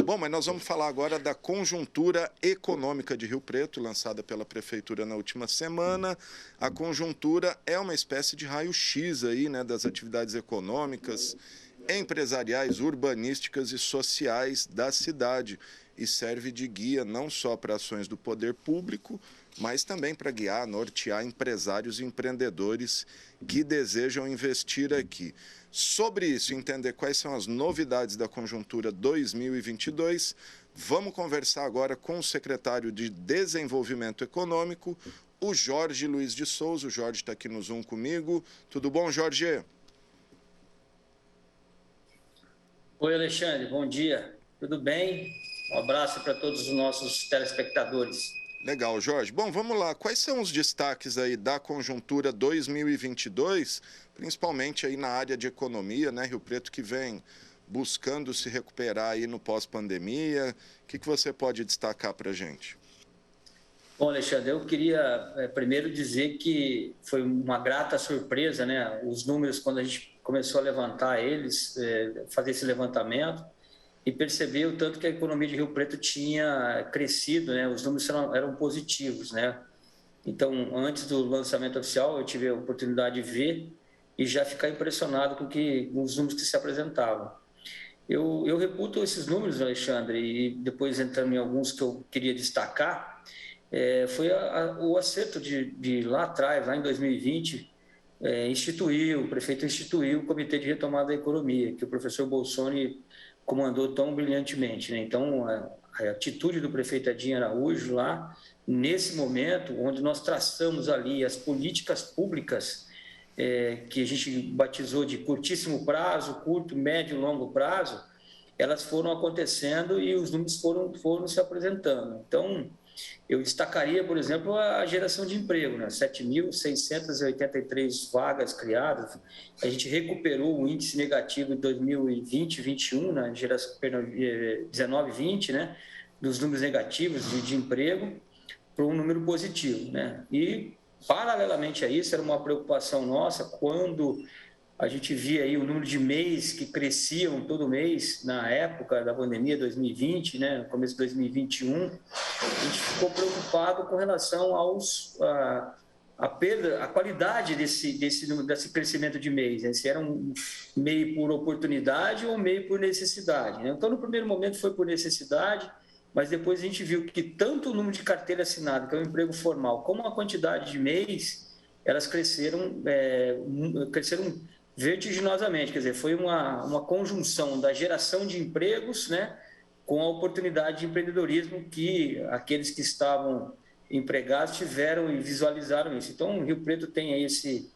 Bom, mas nós vamos falar agora da conjuntura econômica de Rio Preto, lançada pela Prefeitura na última semana. A conjuntura é uma espécie de raio-x aí, né, das atividades econômicas, empresariais, urbanísticas e sociais da cidade e serve de guia não só para ações do poder público, mas também para guiar, nortear empresários e empreendedores que desejam investir aqui. Sobre isso, entender quais são as novidades da conjuntura 2022, vamos conversar agora com o secretário de Desenvolvimento Econômico, o Jorge Luiz de Souza. O Jorge está aqui no Zoom comigo. Tudo bom, Jorge? Oi, Alexandre, bom dia. Tudo bem? Um abraço para todos os nossos telespectadores. Legal, Jorge. Bom, vamos lá. Quais são os destaques aí da conjuntura 2022, principalmente aí na área de economia, né? Rio Preto que vem buscando se recuperar aí no pós-pandemia. O que você pode destacar para a gente? Bom, Alexandre, eu queria primeiro dizer que foi uma grata surpresa, né? Os números, quando a gente começou a levantar eles, fazer esse levantamento, e perceber o tanto que a economia de Rio Preto tinha crescido, né? Os números eram positivos, né? Então, antes do lançamento oficial, eu tive a oportunidade de ver e já ficar impressionado com os números que se apresentavam. Eu reputo esses números, Alexandre, e depois entrando em alguns que eu queria destacar, foi o acerto de lá atrás, lá em 2020, o prefeito instituiu o Comitê de Retomada da Economia, que o professor Bolsoni comandou tão brilhantemente, né? Então, a atitude do prefeito Edinho Araújo lá, nesse momento, onde nós traçamos ali as políticas públicas que a gente batizou de curtíssimo prazo, curto, médio e longo prazo, elas foram acontecendo e os números foram se apresentando. Então, eu destacaria, por exemplo, a geração de emprego, né? 7.683 vagas criadas. A gente recuperou o índice negativo de 2020, 21, na geração 19, 20, né? Dos números negativos de emprego para um número positivo, né? E, paralelamente a isso, era uma preocupação nossa quando a gente via aí o número de MEIs que cresciam todo mês na época da pandemia 2020, né, no começo de 2021. A gente ficou preocupado com relação a perda, a qualidade desse crescimento de MEIs, né? Se era um MEI por oportunidade ou um MEI por necessidade, né? Então, no primeiro momento foi por necessidade, mas depois a gente viu que tanto o número de carteira assinada, que é o emprego formal, como a quantidade de MEIs, elas cresceram vertiginosamente, quer dizer, foi uma conjunção da geração de empregos, né, com a oportunidade de empreendedorismo que aqueles que estavam empregados tiveram e visualizaram isso. Então, o Rio Preto tem aí esse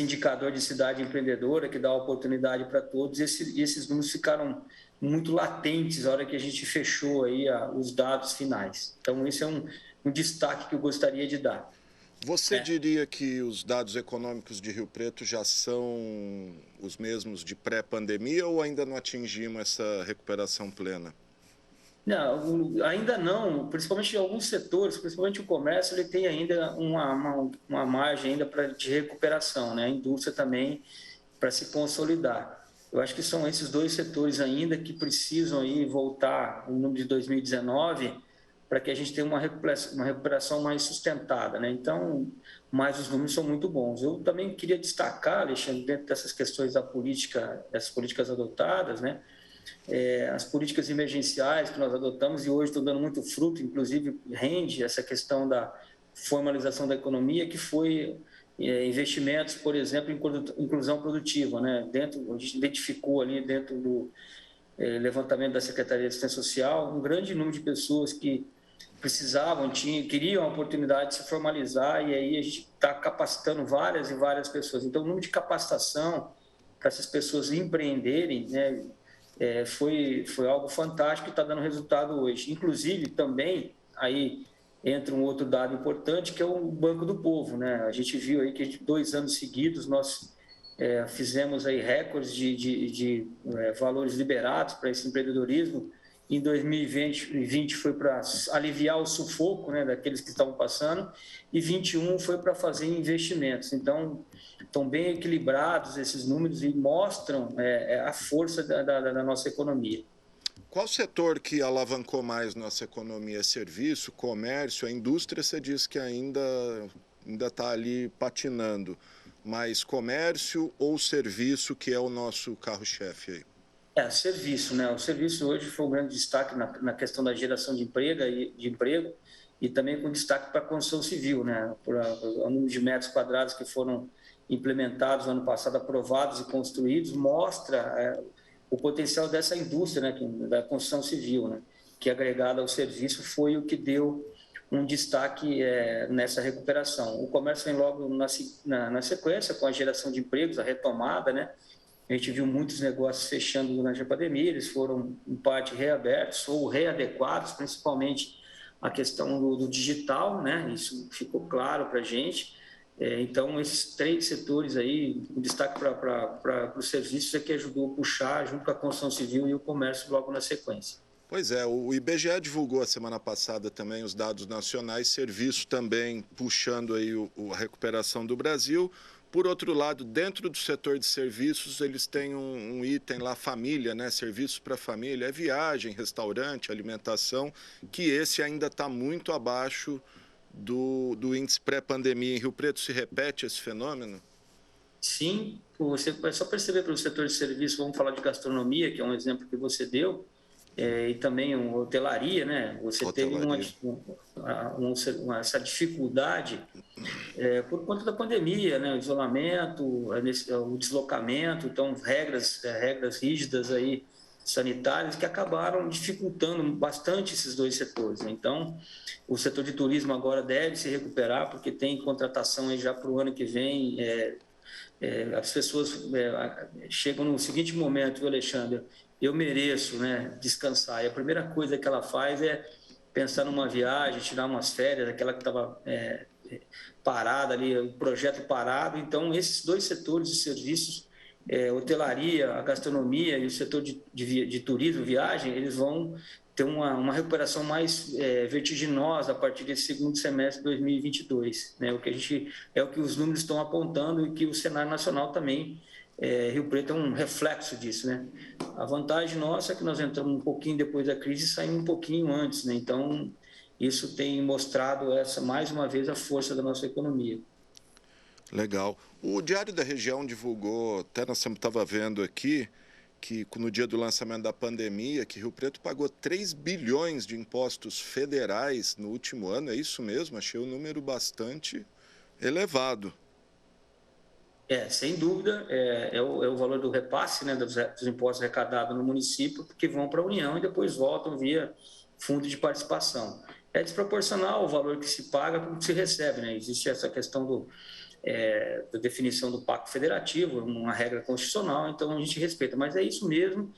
indicador de cidade empreendedora que dá oportunidade para todos, e esses números ficaram muito latentes na hora que a gente fechou aí os dados finais. Então, esse é um destaque que eu gostaria de dar. Você diria que os dados econômicos de Rio Preto já são os mesmos de pré-pandemia ou ainda não atingimos essa recuperação plena? Não, ainda não, principalmente em alguns setores, principalmente o comércio, ele tem ainda uma margem ainda de recuperação, né? A indústria também para se consolidar. Eu acho que são esses dois setores ainda que precisam aí voltar no número de 2019 para que a gente tenha uma recuperação mais sustentada, né? Então, mas os números são muito bons. Eu também queria destacar, Alexandre, dentro dessas questões da política, dessas políticas adotadas, né? As políticas emergenciais que nós adotamos e hoje estão dando muito fruto, inclusive rende essa questão da formalização da economia, que foi investimentos, por exemplo, em inclusão produtiva, né? A gente identificou ali dentro do levantamento da Secretaria de Assistência Social um grande número de pessoas que precisavam, queriam a oportunidade de se formalizar, e aí a gente está capacitando várias e várias pessoas. Então, o número de capacitação para essas pessoas empreenderem, né, foi algo fantástico e está dando resultado hoje. Inclusive, também, aí entra um outro dado importante, que é o Banco do Povo, né? A gente viu aí que 2 anos seguidos nós fizemos aí recordes de valores liberados para esse empreendedorismo. Em 2020 foi para aliviar o sufoco, né, daqueles que estavam passando, e 21 foi para fazer investimentos. Então, estão bem equilibrados esses números e mostram a força da nossa economia. Qual setor que alavancou mais nossa economia? É serviço, comércio? A indústria, você diz que ainda está ali patinando. Mas comércio ou serviço, que é o nosso carro-chefe aí? Serviço, né? O serviço hoje foi um grande destaque na questão da geração de emprego e também com destaque para a construção civil, né? Por o número de metros quadrados que foram implementados no ano passado, aprovados e construídos, mostra o potencial dessa indústria, né? Da construção civil, né? Que agregada ao serviço foi o que deu um destaque nessa recuperação. O comércio vem logo na sequência com a geração de empregos, a retomada, né? A gente viu muitos negócios fechando durante a pandemia, eles foram, em parte, reabertos ou readequados, principalmente a questão do digital, né? Isso ficou claro para a gente. Então, esses três setores aí, o destaque para os serviços é que ajudou a puxar, junto com a construção civil e o comércio, logo na sequência. Pois é, o IBGE divulgou a semana passada também os dados nacionais, serviço também puxando aí a recuperação do Brasil. Por outro lado, dentro do setor de serviços, eles têm um item lá, família, né? Serviços para família, é viagem, restaurante, alimentação, que esse ainda está muito abaixo do índice pré-pandemia. Em Rio Preto se repete esse fenômeno? Sim, você é só perceber pelo setor de serviços, vamos falar de gastronomia, que é um exemplo que você deu, e também hotelaria, né? Você teve Hotelaria. essa dificuldade por conta da pandemia, né? O isolamento, o deslocamento, então regras rígidas aí sanitárias que acabaram dificultando bastante esses dois setores, né? Então, o setor de turismo agora deve se recuperar porque tem contratação aí já para o ano que vem. As pessoas chegam no seguinte momento, viu, Alexandre? Eu mereço, né, descansar. E a primeira coisa que ela faz é pensar numa viagem, tirar umas férias, aquela que estava parada ali, o projeto parado. Então, esses dois setores de serviços, hotelaria, a gastronomia e o setor de turismo, viagem, eles vão ter uma recuperação mais vertiginosa a partir desse segundo semestre de 2022, né? O que os números estão apontando e que o cenário nacional também, Rio Preto é um reflexo disso, né? A vantagem nossa é que nós entramos um pouquinho depois da crise e saímos um pouquinho antes, né? Então, isso tem mostrado mais uma vez a força da nossa economia. Legal. O Diário da Região divulgou, até nós estava vendo aqui, que no dia do lançamento da pandemia, que Rio Preto pagou 3 bilhões de impostos federais no último ano. É isso mesmo? Achei o número bastante elevado. Sem dúvida, é o valor do repasse, né, dos impostos arrecadados no município, que vão para a União e depois voltam via fundo de participação. É desproporcional o valor que se paga com o que se recebe, né? Existe essa questão da definição do Pacto Federativo, uma regra constitucional, então a gente respeita, mas é isso mesmo,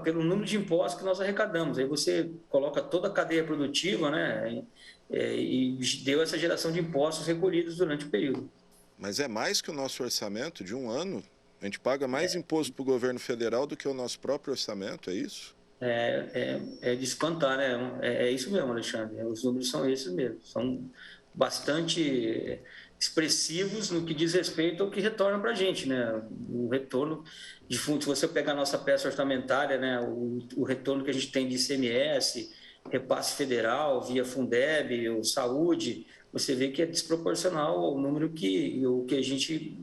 pelo número de impostos que nós arrecadamos. Aí você coloca toda a cadeia produtiva, né, e deu essa geração de impostos recolhidos durante o período. Mas é mais que o nosso orçamento de um ano? A gente paga mais imposto para o governo federal do que o nosso próprio orçamento, é isso? De espantar, né? É isso mesmo, Alexandre. Os números são esses mesmo. São bastante expressivos no que diz respeito ao que retorna para a gente, né? O retorno de fundo, se você pegar a nossa peça orçamentária, né? O retorno que a gente tem de ICMS, repasse federal, via Fundeb, ou saúde, você vê que é desproporcional ao número o que a gente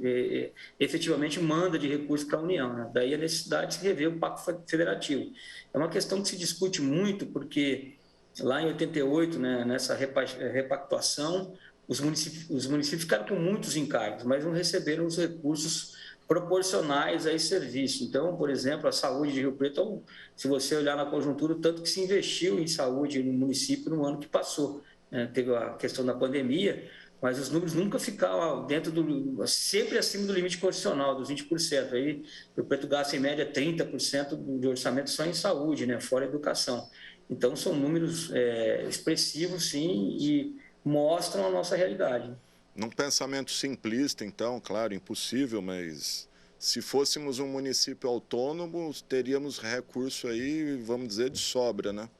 efetivamente manda de recursos para a União, né? Daí a necessidade de se rever o Pacto Federativo. É uma questão que se discute muito, porque lá em 88, né, nessa repactuação, os municípios ficaram com muitos encargos, mas não receberam os recursos proporcionais a esse serviço. Então, por exemplo, a saúde de Rio Preto, se você olhar na conjuntura, o tanto que se investiu em saúde no município no ano que passou, né? Teve a questão da pandemia, mas os números nunca ficavam sempre acima do limite constitucional, dos 20%. Aí, o Preto gasta em média 30% do orçamento só em saúde, né? Fora educação. Então, são números expressivos, sim, e mostram a nossa realidade. Num pensamento simplista, então, claro, impossível, mas se fôssemos um município autônomo, teríamos recurso aí, vamos dizer, de sobra, né?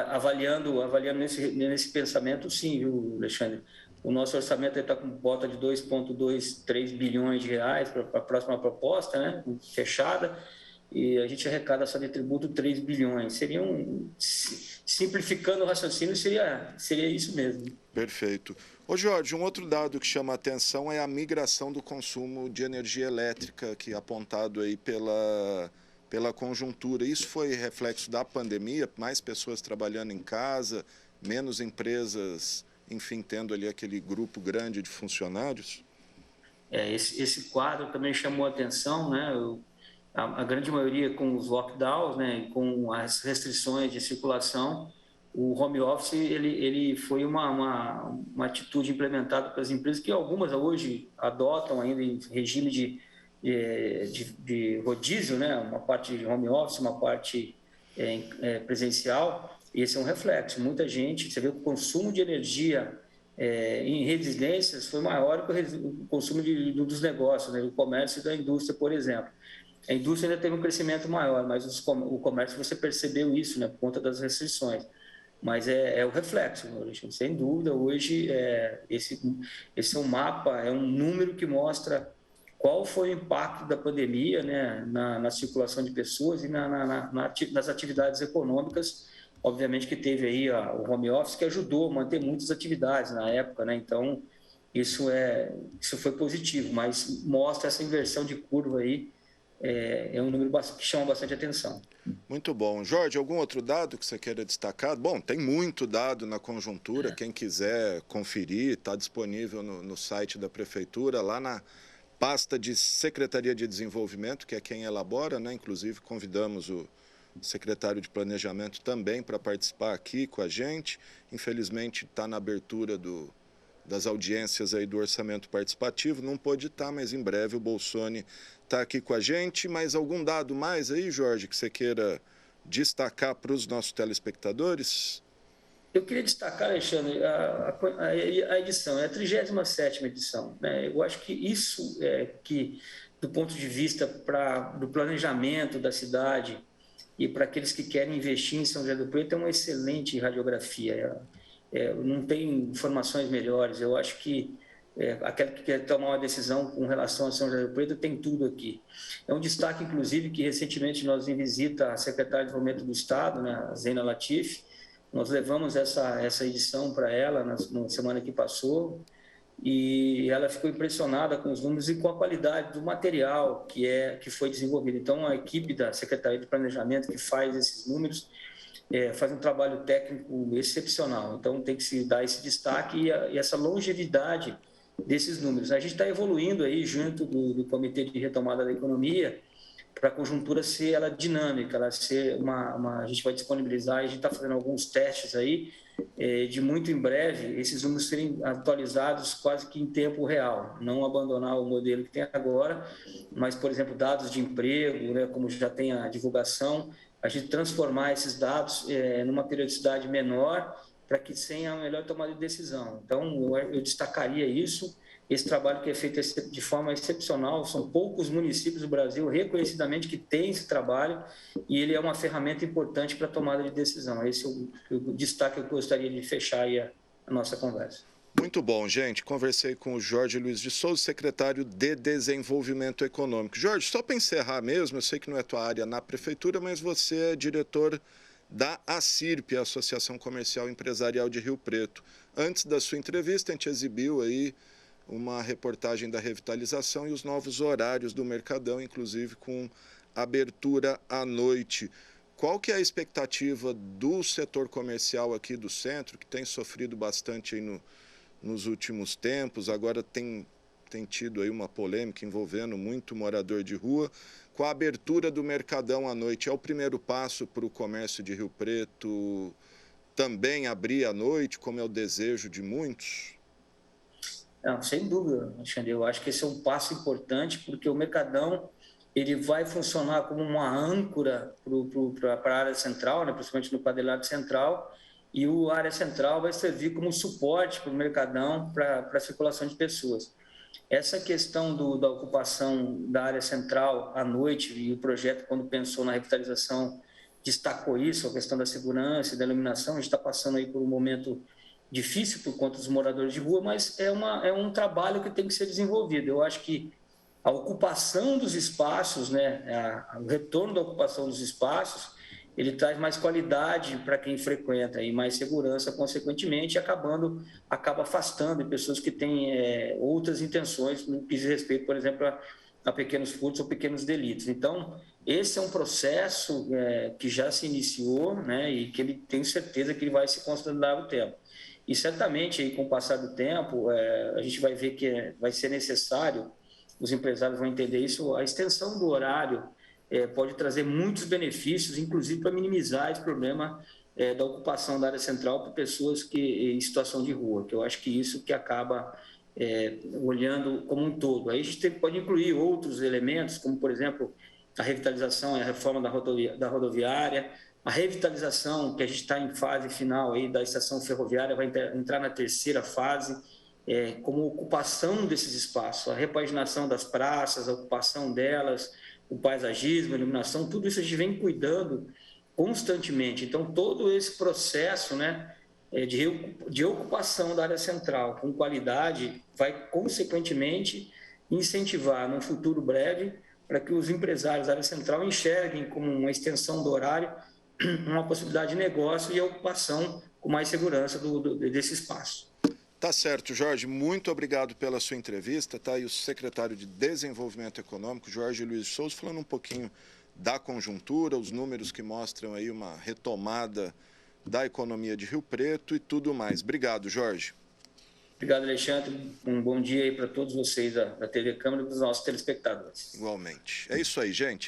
Avaliando nesse pensamento, sim, viu, Alexandre? O nosso orçamento está com cota de 2,23 bilhões de reais para a próxima proposta, né, fechada, e a gente arrecada só de tributo 3 bilhões. Simplificando o raciocínio, seria isso mesmo. Perfeito. Ô Jorge, um outro dado que chama a atenção é a migração do consumo de energia elétrica, que é apontado aí pela conjuntura. Isso foi reflexo da pandemia, mais pessoas trabalhando em casa, menos empresas, enfim, tendo ali aquele grupo grande de funcionários? Esse quadro também chamou a atenção, né? A grande maioria com os lockdowns, né, com as restrições de circulação, o home office ele foi uma atitude implementada pelas empresas que algumas hoje adotam ainda em regime de rodízio, né, uma parte de home office, uma parte presencial. E esse é um reflexo. Muita gente, você vê que o consumo de energia em residências foi maior que o consumo dos negócios, né, do comércio e da indústria, por exemplo. A indústria ainda teve um crescimento maior, mas o comércio você percebeu isso, né, por conta das restrições. Mas é o reflexo, Maurício. Sem dúvida, hoje esse é um mapa, é um número que mostra qual foi o impacto da pandemia, né, na circulação de pessoas e nas atividades econômicas. Obviamente que teve aí o home office que ajudou a manter muitas atividades na época, né? Então isso foi positivo, mas mostra essa inversão de curva aí. É um número que chama bastante atenção. Muito bom. Jorge, algum outro dado que você queira destacar? Bom, tem muito dado na conjuntura. Quem quiser conferir, está disponível no site da Prefeitura, lá na pasta de Secretaria de Desenvolvimento, que é quem elabora, né? Inclusive, convidamos o secretário de Planejamento também para participar aqui com a gente. Infelizmente, está na abertura das audiências aí do orçamento participativo, não pôde estar, mas em breve o Bolsoni está aqui com a gente. Mas algum dado mais aí, Jorge, que você queira destacar para os nossos telespectadores? Eu queria destacar, Alexandre, a edição, é a 37ª edição, né? Eu acho que isso que, do ponto de vista do planejamento da cidade e para aqueles que querem investir em São José do Preto, é uma excelente radiografia. Não tem informações melhores. Eu acho que aquele que quer tomar uma decisão com relação a São José do Preto tem tudo aqui. É um destaque, inclusive, que recentemente nós em visita a secretária de Desenvolvimento do Estado, né, a Zeina Latif, nós levamos essa edição para ela na semana que passou e ela ficou impressionada com os números e com a qualidade do material que foi desenvolvido. Então, a equipe da Secretaria de Planejamento que faz esses números faz um trabalho técnico excepcional. Então, tem que se dar esse destaque e essa longevidade desses números. A gente está evoluindo aí junto do Comitê de Retomada da Economia para a conjuntura ser ela dinâmica, ela ser a gente vai disponibilizar, a gente está fazendo alguns testes aí, de muito em breve, esses números serem atualizados quase que em tempo real, não abandonar o modelo que tem agora, mas, por exemplo, dados de emprego, né, como já tem a divulgação, a gente transformar esses dados numa periodicidade menor para que tenha a melhor tomada de decisão. Então, eu destacaria isso, esse trabalho que é feito de forma excepcional, são poucos municípios do Brasil reconhecidamente que têm esse trabalho e ele é uma ferramenta importante para a tomada de decisão. Esse é o destaque que eu gostaria de fechar aí a nossa conversa. Muito bom, gente. Conversei com o Jorge Luiz de Souza, secretário de Desenvolvimento Econômico. Jorge, só para encerrar mesmo, eu sei que não é tua área na Prefeitura, mas você é diretor da ACIRP, a Associação Comercial e Empresarial de Rio Preto. Antes da sua entrevista, a gente exibiu aí uma reportagem da revitalização e os novos horários do Mercadão, inclusive com abertura à noite. Qual que é a expectativa do setor comercial aqui do centro, que tem sofrido bastante aí nos últimos tempos, agora tem tido aí uma polêmica envolvendo muito morador de rua, com a abertura do Mercadão à noite? É o primeiro passo para o comércio de Rio Preto também abrir à noite, como é o desejo de muitos? Não, sem dúvida, Alexandre. Eu acho que esse é um passo importante, porque o Mercadão ele vai funcionar como uma âncora para a área central, né, principalmente no quadrilátero central, e a área central vai servir como suporte para o Mercadão, para a circulação de pessoas. Essa questão da ocupação da área central à noite, e o projeto, quando pensou na revitalização, destacou isso, a questão da segurança e da iluminação. A gente está passando aí por um momento difícil por conta dos moradores de rua, mas é um trabalho que tem que ser desenvolvido. Eu acho que a ocupação dos espaços, né, o retorno da ocupação dos espaços, ele traz mais qualidade para quem frequenta e mais segurança, consequentemente, acaba afastando pessoas que têm outras intenções no que diz respeito, por exemplo, a pequenos furtos ou pequenos delitos. Então, esse é um processo que já se iniciou, né, e que ele tenho certeza que ele vai se consolidar no tempo. E certamente, aí, com o passar do tempo, a gente vai ver que vai ser necessário, os empresários vão entender isso, a extensão do horário pode trazer muitos benefícios, inclusive para minimizar esse problema da ocupação da área central por pessoas em situação de rua, que eu acho que isso que acaba olhando como um todo. Aí a gente pode incluir outros elementos, como, por exemplo, a revitalização e a reforma da rodoviária, a revitalização, que a gente está em fase final aí da estação ferroviária, vai entrar na terceira fase, como ocupação desses espaços, a repaginação das praças, a ocupação delas, o paisagismo, a iluminação, tudo isso a gente vem cuidando constantemente. Então, todo esse processo, né, de ocupação da área central com qualidade vai, consequentemente, incentivar, num futuro breve, para que os empresários da área central enxerguem como uma extensão do horário uma possibilidade de negócio e ocupação com mais segurança desse espaço. Tá certo, Jorge. Muito obrigado pela sua entrevista. Tá aí o secretário de Desenvolvimento Econômico, Jorge Luiz Souza, falando um pouquinho da conjuntura, os números que mostram aí uma retomada da economia de Rio Preto e tudo mais. Obrigado, Jorge. Obrigado, Alexandre. Um bom dia aí para todos vocês da TV Câmara e para os nossos telespectadores. Igualmente. É isso aí, gente.